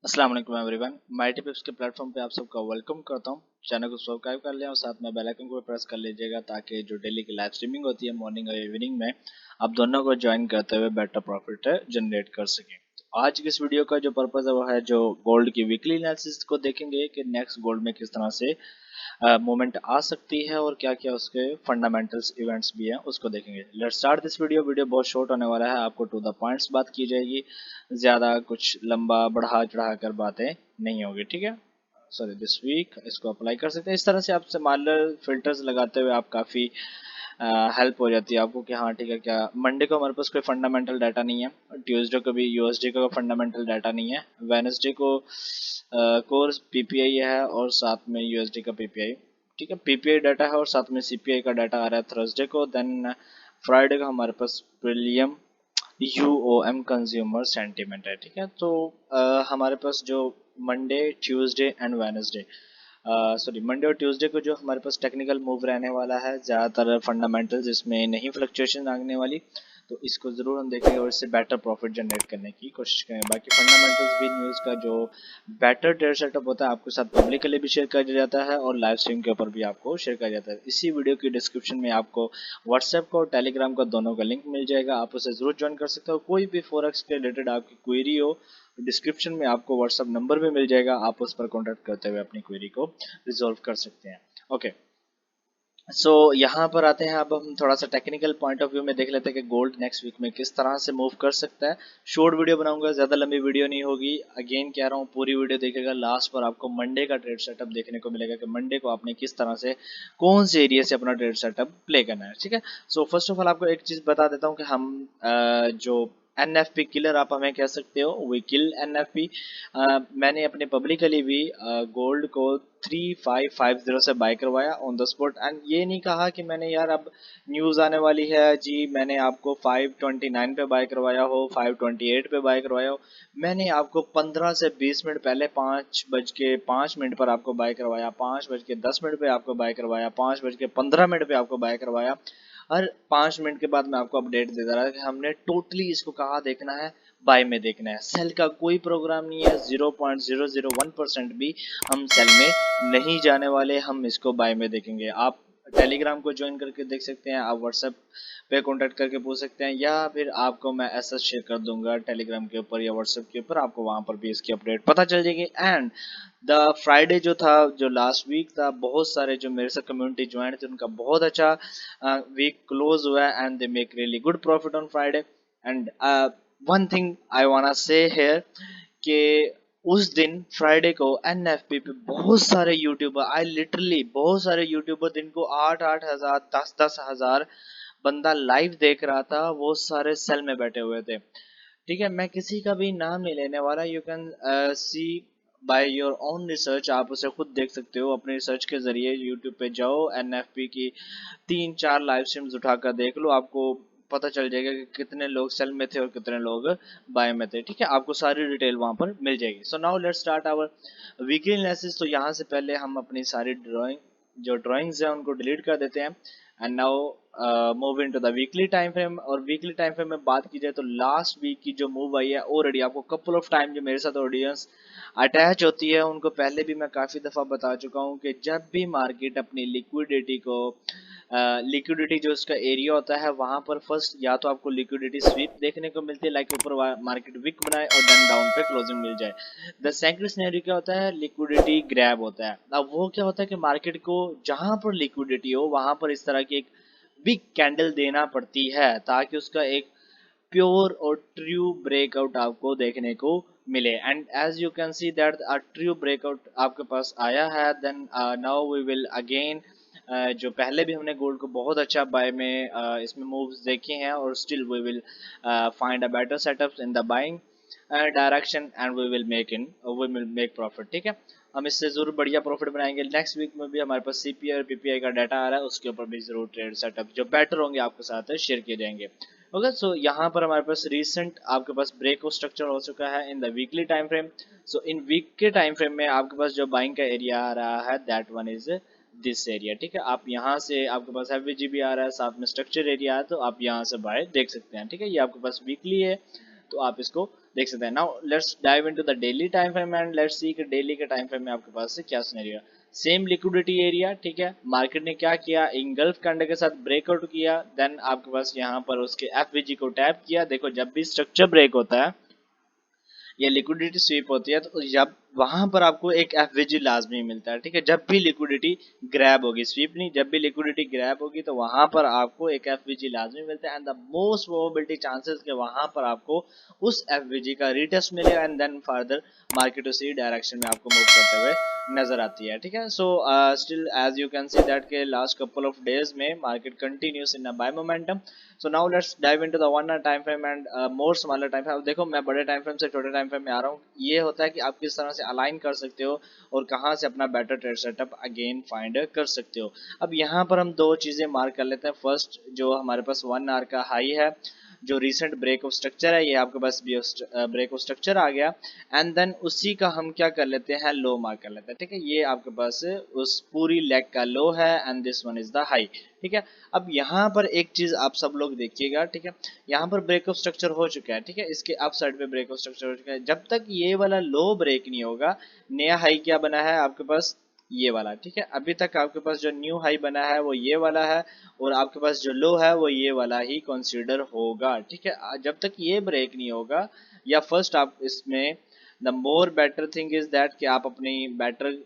अस्सलाम वालेकुम एवरीवन। माई टिप्स के प्लेटफॉर्म पे आप सबका वेलकम करता हूँ। चैनल को सब्सक्राइब कर लें और साथ में बेल आइकन को प्रेस कर लीजिएगा ताकि जो डेली की लाइव स्ट्रीमिंग होती है मॉर्निंग और इवनिंग में आप दोनों को ज्वाइन करते हुए बेटर प्रॉफिट जनरेट कर सकें। तो आज की इस वीडियो का जो पर्पज़ है वो है जो गोल्ड की वीकली एनालिसिस को देखेंगे कि नेक्स्ट गोल्ड में किस तरह से मूवमेंट आ सकती है और क्या क्या उसके फंडामेंटल्स इवेंट्स भी हैं उसको देखेंगे। Let's start this video. Video बहुत शॉर्ट होने वाला है, आपको टू द पॉइंट्स बात की जाएगी, ज़्यादा कुछ लंबा बढ़ा चढ़ा कर बातें नहीं होगी, ठीक है। सॉरी दिस वीक इसको अप्लाई कर सकते हैं। इस तरह से आप स्मॉलर फिल्टर्स लगाते हुए आप काफ़ी हेल्प हो जाती है आपको कि हाँ ठीक है, क्या मंडे को हमारे पास कोई फंडामेंटल डाटा नहीं है, ट्यूसडे को भी यूएसडी का फंडामेंटल डाटा नहीं है, वेनसडे को कोर्स पीपीआई है और साथ में यूएसडी का पीपीआई, ठीक है, पीपीआई डाटा है और साथ में सीपीआई का डाटा आ रहा है थर्सडे को। देन फ्राइडे को हमारे पास प्रीलियम यूओएम कंज्यूमर सेंटीमेंट है, ठीक है। तो हमारे पास जो Monday Tuesday and Wednesday sorry Monday और ट्यूसडे को जो हमारे पास टेक्निकल मूव रहने वाला है, ज़्यादातर फंडामेंटल्स इसमें नहीं फ्लक्चुएशन आने वाली, तो इसको ज़रूर हम देखेंगे और इससे बेटर प्रॉफिट जनरेट करने की कोशिश करेंगे। बाकी फंडामेंटल्स भी न्यूज़ का जो बेटर ट्रेड सेटअप होता है आपके साथ पब्लिकली भी शेयर किया जाता है और लाइव स्ट्रीम के ऊपर भी आपको शेयर किया जाता है। इसी वीडियो की डिस्क्रिप्शन में आपको व्हाट्सएप का और टेलीग्राम का दोनों का लिंक मिल जाएगा, आप उसे ज़रूर ज्वाइन कर सकते हो। कोई भी फॉरेक्स के रिलेटेड आपकी क्वेरी हो, डिस्क्रिप्शन में आपको व्हाट्सएप नंबर भी मिल जाएगा, आप उस पर कॉन्टैक्ट करते हुए अपनी क्वेरी को रिजॉल्व कर सकते हैं। ओके, सो यहाँ पर आते हैं, अब हम थोड़ा सा टेक्निकल पॉइंट ऑफ व्यू में देख लेते हैं कि गोल्ड नेक्स्ट वीक में किस तरह से मूव कर सकता है। शॉर्ट वीडियो बनाऊंगा, ज़्यादा लंबी वीडियो नहीं होगी। अगेन कह रहा हूँ, पूरी वीडियो देखेगा, लास्ट पर आपको मंडे का ट्रेड सेटअप देखने को मिलेगा कि मंडे को आपने किस तरह से कौन से एरिया से अपना ट्रेड सेटअप प्ले करना है, ठीक है। सो फर्स्ट ऑफ ऑल आपको एक चीज़ बता देता हूँ कि हम जो एनएफपी किलर आप हमें कह सकते हो, वी किल एनएफपी। मैंने अपने पब्लिकली भी गोल्ड को 3550 से बाय करवाया ऑन द स्पॉट, एंड ये नहीं कहा कि मैंने यार अब न्यूज़ आने वाली है जी मैंने आपको 529 पे बाय करवाया हो, 528 पे बाय करवाया हो। मैंने आपको 15 से 20 मिनट पहले 5:05 पर आपको बाय करवाया, 5:10 पे आपको बाय करवाया, 5:15 पे आपको बाय करवाया। हर 5 मिनट के बाद मैं आपको अपडेट देता रहा कि हमने टोटली इसको कहाँ देखना है, बाय में देखना है। सेल का कोई प्रोग्राम नहीं है, 0.001% भी हम सेल में नहीं जाने वाले, हम इसको बाय में देखेंगे। आप टेलीग्राम को ज्वाइन करके देख सकते हैं, आप व्हाट्सएप पे कांटेक्ट करके पूछ सकते हैं, या फिर आपको मैं एसएस शेयर कर दूंगा टेलीग्राम के ऊपर या व्हाट्सएप के ऊपर, आपको वहां पर भी इसकी अपडेट पता चल जाएगी। एंड द फ्राइडे जो था, जो लास्ट वीक था, बहुत सारे जो मेरे साथ कम्युनिटी ज्वाइन थे उनका बहुत अच्छा वीक क्लोज हुआ है and they make really good profit on Friday. And one thing I want say here कि उस दिन फ्राइडे को एनएफपी पे बहुत सारे यूट्यूबर, आई लिटरली बहुत सारे यूट्यूबर, दिन को 8-8 हज़ार 10-10 हज़ार बंदा लाइव देख रहा था, वो सारे सेल में बैठे हुए थे, ठीक है। मैं किसी का भी नाम नहीं लेने वाला, you can C by your own research, आप उसे खुद देख सकते हो अपने रिसर्च के जरिए। यूट्यूब पे जाओ, एनएफपी की 3-4 लाइव स्ट्रीम्स उठाकर देख लो, आपको पता चल जाएगा कि कितने लोग सेल में थे और कितने लोग बाय में थे, ठीक है। आपको सारी डिटेल वहां पर मिल जाएगी। So now let's start our weekly analysis. तो यहाँ से पहले हम अपनी सारी ड्राइंग्स है उनको डिलीट कर देते हैं and now move into the weekly time frame. और वीकली टाइम फ्रेम में बात की जाए तो लास्ट वीक की जो मूव आई है, ऑलरेडी आपको कपल ऑफ टाइम जो मेरे साथ ऑडियंस अटैच होती है उनको पहले भी मैं काफ़ी दफ़ा बता चुका हूँ कि जब भी मार्केट अपनी लिक्विडिटी को लिक्विडिटी जो उसका एरिया होता है वहां पर फर्स्ट या तो आपको लिक्विडिटी स्वीप देखने को मिलती है, लाइक ऊपर मार्केट विक बनाए और देन डाउन पे क्लोजिंग मिल जाए। द सेकंड सिनेरियो क्या होता है, लिक्विडिटी ग्रैब होता है। अब वो क्या होता है कि मार्केट को जहां पर लिक्विडिटी हो वहां पर इस तरह की एक बिग कैंडल देना पड़ती है ताकि उसका एक प्योर और ट्रू ब्रेकआउट आपको देखने को मिले। And as you can see that a true breakout आपके पास आया है। Then now we will again जो पहले भी हमने गोल्ड को बहुत अच्छा बाय में इसमें मूव्स देखे हैं और still we will find a better setups in the buying direction and we will make profit, ठीक है। हम इससे जरूर बढ़िया प्रॉफिट बनाएंगे। नेक्स्ट वीक में भी हमारे पास सीपीआई और पीपीआई का डाटा आ रहा है, उसके ऊपर भी जरूर ट्रेड सेटअप जो बेटर होंगे आपके साथ शेयर किए जाएंगे। ओके, सो यहाँ पर हमारे पास रिसेंट आपके पास ब्रेकआउट स्ट्रक्चर हो चुका है in the weekly time frame. So in week के टाइम फ्रेम में आपके पास जो बाइंग का एरिया आ रहा है that one is this area, ठीक है। आप यहाँ से आपके पास एफवीजी भी आ रहा है, साथ में स्ट्रक्चर एरिया है, तो आप यहाँ से बाय देख सकते हैं, ठीक है। ये आपके पास वीकली है तो आप इसको देख सकते हैं। Now let's dive into the daily time frame and let's see कि डेली के टाइम फ्रेम में आपके पास से क्या सिनेरियो। सेम लिक्विडिटी एरिया, ठीक है, मार्केट ने क्या किया, इंगल्फ कैंडल के साथ ब्रेकआउट किया, देन आपके पास यहाँ पर उसके एफवीजी को टैप किया। देखो जब भी स्ट्रक्चर ब्रेक होता है या लिक्विडिटी स्वीप होती है तो जब वहां पर आपको एक एफवीजी लाजमी मिलता है, ठीक है। जब भी लिक्विडिटी ग्रैब होगी, स्वीप नहीं, जब भी लिक्विडिटी ग्रैब होगी तो वहां पर आपको एक एफवीजी लाजमी मिलता है and the most probability chances के वहां पर आपको उस एफवीजी का रिटेस्ट मिलेगा एंड देन फर्दर मार्केट उसी डायरेक्शन में आपको मूव करते हुए नजर आती है, ठीक है। So still as you can see that के लास्ट कपल ऑफ डेज में market continues in a buy momentum. So now let's dive into the 1 hour time frame and more smaller time frame. देखो मैं बड़े time frame से छोटे time frame में आ रहा हूँ। ये होता है कि आप किस तरह से अलाइन कर सकते हो और कहाँ से अपना better trade setup again find कर सकते हो। अब यहाँ पर हम दो चीजें मार्क कर लेते हैं। फर्स्ट जो हमारे पास 1 hour का हाई है, जो रिसेंट ब्रेक ऑफ स्ट्रक्चर है, ये आपके पास ब्रेक ऑफ स्ट्रक्चर आ गया एंड देन उसी का हम क्या कर लेते हैं, लो मार्क कर लेते हैं, ठीक है। ये आपके पास उस पूरी लेग का लो है and this one is the high, ठीक है। अब यहाँ पर एक चीज आप सब लोग देखिएगा, ठीक है, यहाँ पर ब्रेक ऑफ स्ट्रक्चर हो चुका है, ठीक है, इसके अप साइड पे ब्रेक ऑफ स्ट्रक्चर हो चुका है। जब तक ये वाला लो ब्रेक नहीं होगा, नया हाई क्या बना है आपके पास, ये वाला, ठीक है। अभी तक आपके पास जो न्यू हाई बना है वो ये वाला है और आपके पास जो लो है वो ये वाला ही कंसीडर होगा, ठीक है। जब तक ये ब्रेक नहीं होगा या फर्स्ट आप इसमें the more better thing is that कि आप अपनी बेटर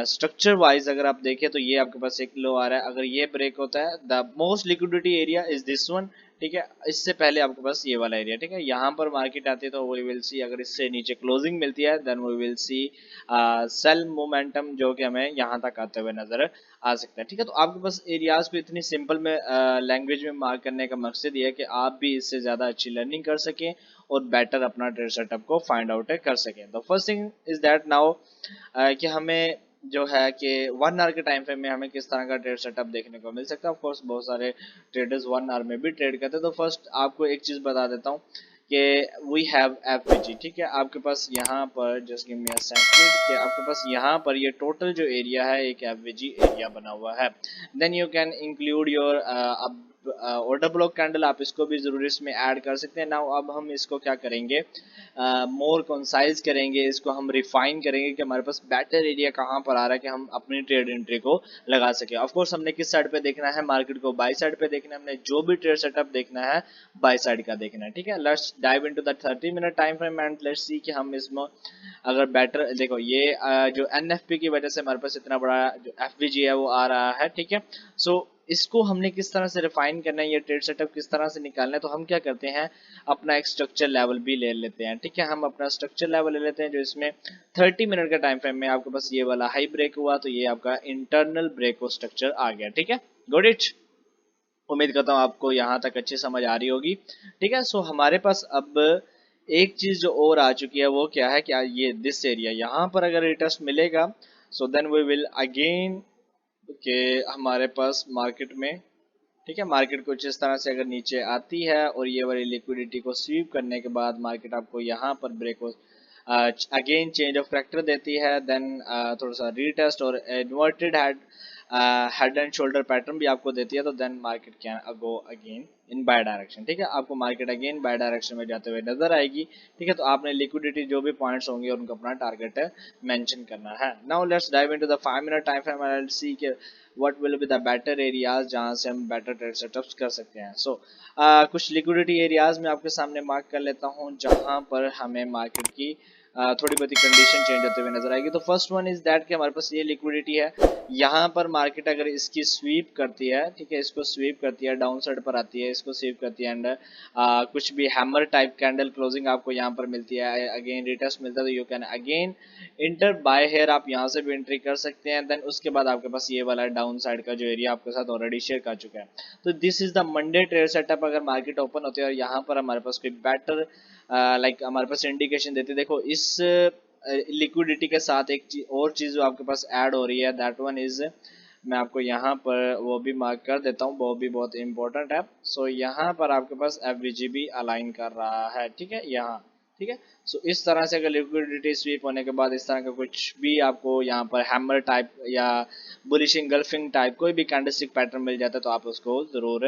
स्ट्रक्चर वाइज अगर आप देखें तो ये आपके पास एक लो आ रहा है। अगर ये ब्रेक होता है the most liquidity area is this one, ठीक है। इससे पहले आपके पास ये वाला एरिया, ठीक है। यहाँ पर मार्केट आती है तो वी विल सी, अगर इससे नीचे क्लोजिंग मिलती है then we will see sell momentum जो कि हमें यहाँ तक आते हुए नजर आ सकता है, ठीक है। तो आपके पास एरियाज को इतनी सिंपल में लैंग्वेज में मार्क करने का मकसद ये है कि आप भी इससे ज्यादा अच्छी लर्निंग कर सकें और बेटर अपना ट्रेड सेटअप को फाइंड आउट कर सकें। तो first thing is that now कि हमें जो है कि 1 hour के टाइम फ्रेम में हमें किस तरह का ट्रेड सेटअप देखने को मिल सकता है। ऑफ कोर्स बहुत सारे ट्रेडर्स 1 hour में भी ट्रेड करते हैं। तो फर्स्ट आपको एक चीज बता देता हूँ कि वी हैव एफवीजी, ठीक है। आपके पास यहाँ पर just give me a second कि आपके पास यहाँ पर ये टोटल जो एरिया है एक एफवीजी एरिया बना हुआ है। Then you can include your order block candle, आप इसको भी जरूर इसमें ऐड कर सकते हैं। नाउ अब हम इसको क्या करेंगे, मोर कंसाइज करेंगे, इसको हम रिफाइन करेंगे कि हमारे पास बेटर एरिया कहाँ पर आ रहा है कि हम अपनी ट्रेड एंट्री को लगा सके। ऑफ कोर्स हमने किस साइड पे देखना है, मार्केट को बाय साइड पे देखना है, हमने जो भी ट्रेड सेटअप देखना है बाय साइड का देखना है, ठीक है। Let's dive into the 30 minute time frame and let's see कि हम इसमें अगर बेटर देखो ये जो एनएफपी की वजह से हमारे पास इतना बड़ा जो एफवीजी है वो आ रहा है, ठीक है। सो इसको हमने किस तरह से रिफाइन करना है, ये ट्रेड सेटअप किस तरह से निकालना है, तो हम क्या करते हैं अपना एक स्ट्रक्चर लेवल भी ले लेते हैं, ठीक है। हम अपना स्ट्रक्चर लेवल ले लेते हैं जो इसमें 30 मिनट का टाइम फ्रेम में आपके पास ये वाला हाई ब्रेक हुआ तो ये आपका इंटरनल ब्रेक ऑफ स्ट्रक्चर आ गया, ठीक है। गुड इट, उम्मीद करता हूँ आपको यहाँ तक अच्छी समझ आ रही होगी, ठीक है। सो हमारे पास अब एक चीज जो और आ चुकी है वो क्या है, क्या ये दिस एरिया यहाँ पर अगर रिटेस्ट मिलेगा so then we will again के हमारे पास मार्केट में, ठीक है, मार्केट कुछ इस तरह से अगर नीचे आती है और ये वाली लिक्विडिटी को स्वीप करने के बाद मार्केट आपको यहाँ पर break again change of character देती है, देन थोड़ा सा रीटेस्ट और inverted head and shoulder pattern भी आपको देती है, तो then market can go again in buy direction, ठीक है। आपको मार्केट अगेन बाय डायरेक्शन में जाते हुए नजर आएगी, ठीक है। तो आपने लिक्विडिटी जो भी पॉइंट्स होंगे उनको अपना टारगेट मेंशन करना है। Now let's dive into the 5 minute time frame and see के what will be the better areas जहां से हम बेटर ट्रेड सेटअप्स कर सकते हैं। सो कुछ लिक्विडिटी एरियाज में आपके सामने मार्क कर लेता हूं जहां पर हमें मार्केट की थोड़ी बहुत कंडीशन चेंज होते हुए नजर आएगी। तो फर्स्ट वन इज दैट कि हमारे पास ये लिक्विडिटी है, यहाँ पर मार्केट अगर इसकी स्वीप करती है, ठीक है, इसको स्वीप करती है, डाउन साइड पर आती है, इसको स्वीप करती है एंड कुछ भी हैमर टाइप कैंडल क्लोजिंग आपको यहाँ पर मिलती है, अगेन रिटेस्ट मिलता है, तो you can again enter buy here, आप यहाँ से भी एंट्री कर सकते हैं। देन उसके बाद आपके पास ये वाला डाउन साइड का जो एरिया आपके साथ ऑलरेडी शेयर कर चुका है। तो this is the Monday trade setup. अगर मार्केट ओपन होती है और यहाँ पर हमारे पास कोई बेटर लाइक हमारे पास इंडिकेशन देते, देखो इस लिक्विडिटी के साथ एक और चीज जो आपके पास ऐड हो रही है, दैट वन इज, मैं आपको यहाँ पर वो भी मार्क कर देता हूँ, वो भी बहुत इंपॉर्टेंट है। सो यहाँ पर आपके पास एफवीजी भी अलाइन कर रहा है, ठीक है, यहाँ ठीक है। सो इस तरह से अगर लिक्विडिटी स्वीप होने के बाद इस तरह का कुछ भी आपको यहाँ पर हैमर टाइप या बुलिश इंगल्फिंग टाइप कोई भी कैंडलस्टिक पैटर्न मिल जाता है तो आप उसको ज़रूर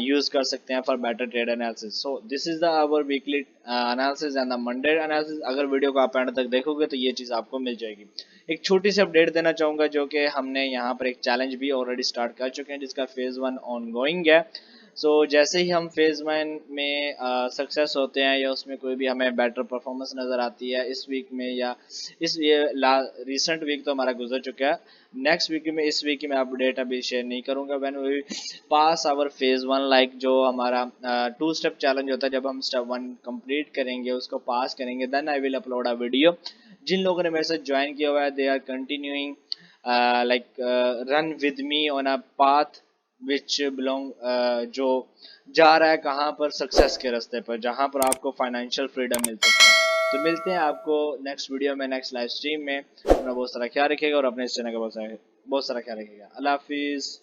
यूज़ कर सकते हैं for better trade analysis. So this is the our weekly analysis and the Monday analysis. अगर वीडियो को आप एंड तक देखोगे तो ये चीज़ आपको मिल जाएगी। एक छोटी सी अपडेट देना चाहूँगा जो कि हमने यहाँ पर एक चैलेंज भी ऑलरेडी स्टार्ट कर चुके हैं जिसका फेज़ 1 ऑन गोइंग है। सो जैसे ही हम फेज़ 1 में सक्सेस होते हैं या उसमें कोई भी हमें बेटर परफॉर्मेंस नज़र आती है इस वीक में या इस ये रिसेंट वीक तो हमारा गुजर चुका है, नेक्स्ट वीक में इस वीक में अपडेट अभी शेयर नहीं करूंगा। When we pass our phase 1 like जो हमारा 2 स्टेप चैलेंज होता है, जब हम स्टेप 1 कंप्लीट करेंगे उसको पास करेंगे then I will upload a video. जिन लोगों ने मेरे साथ ज्वाइन किया हुआ है they are continuing like run with me on a path which belong जो जा रहा है कहाँ पर सक्सेस के रास्ते पर, जहाँ पर आपको फाइनेंशियल फ्रीडम मिल सकता है। तो मिलते हैं आपको नेक्स्ट वीडियो में, नेक्स्ट लाइव स्ट्रीम में। अपना बहुत सारा ख्याल रखिएगा और अपने इस चैनल का बहुत सारा ख्याल रखिएगा। अल्लाह हाफिज़।